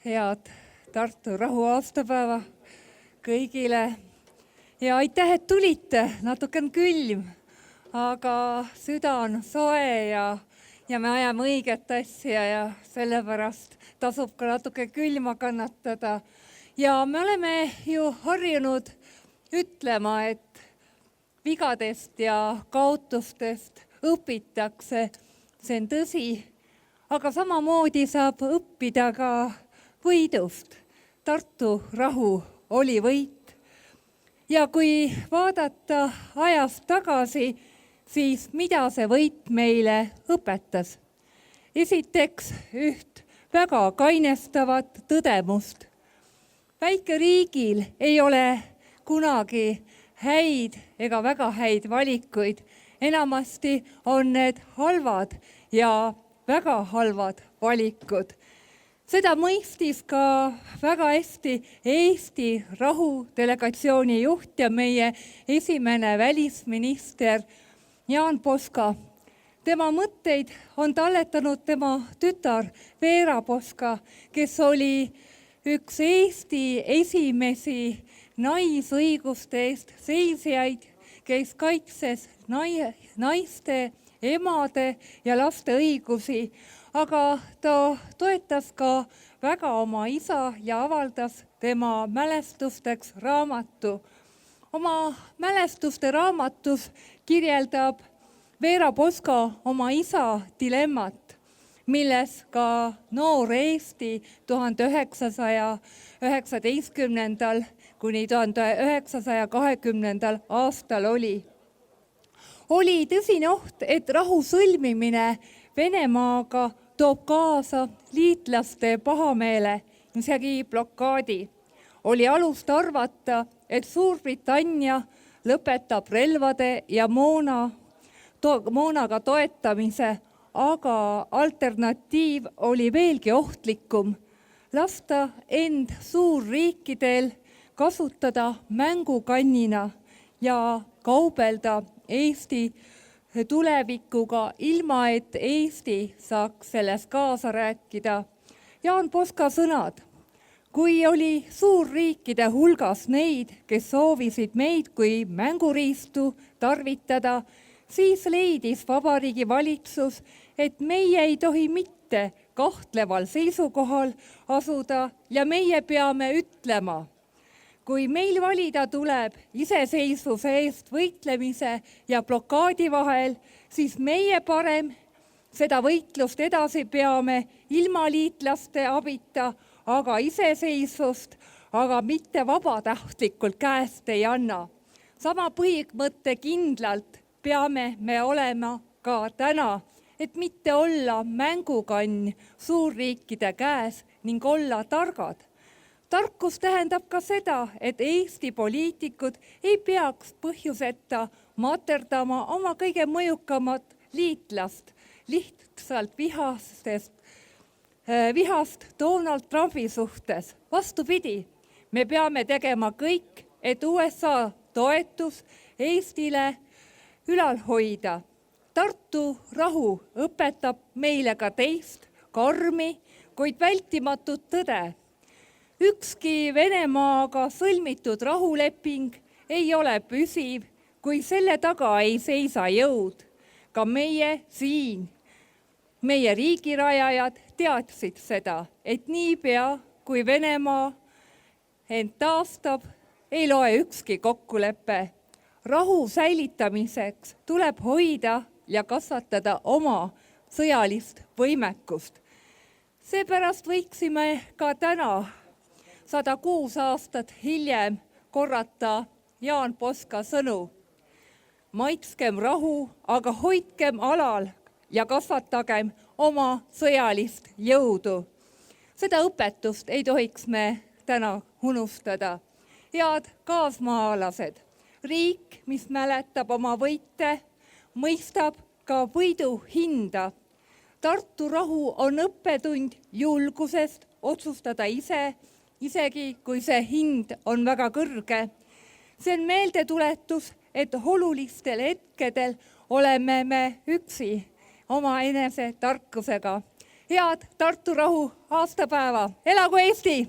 Head Tartu rahu aastapäeva kõigile. Ja aitäh, et tulite. Natuke on külm, aga süda on soe ja me ajame õiget asja ja sellepärast tasub ka natuke külma kannatada. Ja me oleme ju harjunud ütlema, et vigadest ja kaotustest õpitakse. See on tõsi, aga samamoodi saab õppida ka võidust. Tartu rahu oli võit. Ja kui vaadata ajas tagasi, siis mida see võit meile õpetas? Esiteks üht väga kainestavat tõdemust. Väikeriigil ei ole kunagi häid ega väga häid valikuid. Enamasti on need halvad ja väga halvad valikud. Seda mõistis ka väga hästi Eesti rahudelegatsiooni juht ja meie esimene välisminister Jaan Poska. Tema mõtteid on talletanud tema tütar Veera Poska, kes oli üks Eesti esimesi naisõiguste eest seisjaid, kes kaitses naiste, emade ja laste õigusi, aga ta toetas ka väga oma isa ja avaldas tema mälestusteks raamatu. Oma mälestuste raamatus kirjeldab Veera Poska oma isa dilemmat, milles ka noor Eesti 1919. kuni 1920. aastal oli. Oli tõsine oht, et rahu sõlmimine Venemaaga toob kaasa liitlaste pahameele, isegi blokaadi. Oli alust arvata, et Suurbritannia lõpetab relvade ja moonaga toetamise, aga alternatiiv oli veelgi ohtlikum. Lasta end suurriikidel kasutada mängukannina ja kaubelda Eesti tulevikuga, ilma et Eesti saaks selles kaasa rääkida. Jaan Poska sõnad. Kui oli suurriikide hulgas neid, kes soovisid meid kui mänguriistu tarvitada, siis leidis Vabariigi Valitsus, et meie ei tohi mitte kahtleval seisukohal asuda ja meie peame ütlema, kui meil valida tuleb iseseisvuse eest võitlemise ja blokaadi vahel, siis meie parem seda võitlust edasi peame ilma liitlaste abita, aga iseseisvust, aga mitte vabatahtlikult käest ei anna. Sama põhimõtte kindlalt peame me olema ka täna, et mitte olla mängukann suurriikide käes ning olla targad. Tarkus tähendab ka seda, et Eesti poliitikud ei peaks põhjuseta materdama oma kõige mõjukamat liitlast, lihtsalt vihast Donald Trumpi suhtes. Vastupidi, me peame tegema kõik, et USA toetus Eestile ülal hoida. Tartu rahu õpetab meile ka teist karmi, kuid vältimatut tõde. Ükski Venemaaga sõlmitud rahuleping ei ole püsiv, kui selle taga ei seisa jõud. Ka meie siin, meie riigirajajad teadsid seda, et niipea kui Venemaa end taastab, ei loe ükski kokkulepe. Rahu säilitamiseks tuleb hoida ja kasvatada oma sõjalist võimekust. Seepärast võiksime ka täna 106 aastat hiljem korrata Jaan Poska sõnu. Maitskem rahu, aga hoidkem alal ja kasvatagem oma sõjalist jõudu. Seda õpetust ei tohiks me täna unustada. Head kaasmaalased, riik, mis mäletab oma võite, mõistab ka võidu hinda. Tartu rahu on õppetund julgusest otsustada ise, isegi kui see hind on väga kõrge. See on meeldetuletus, et olulistel hetkedel oleme me üksi omaenese tarkusega head Tartu rahu aastapäeva. Elagu Eesti!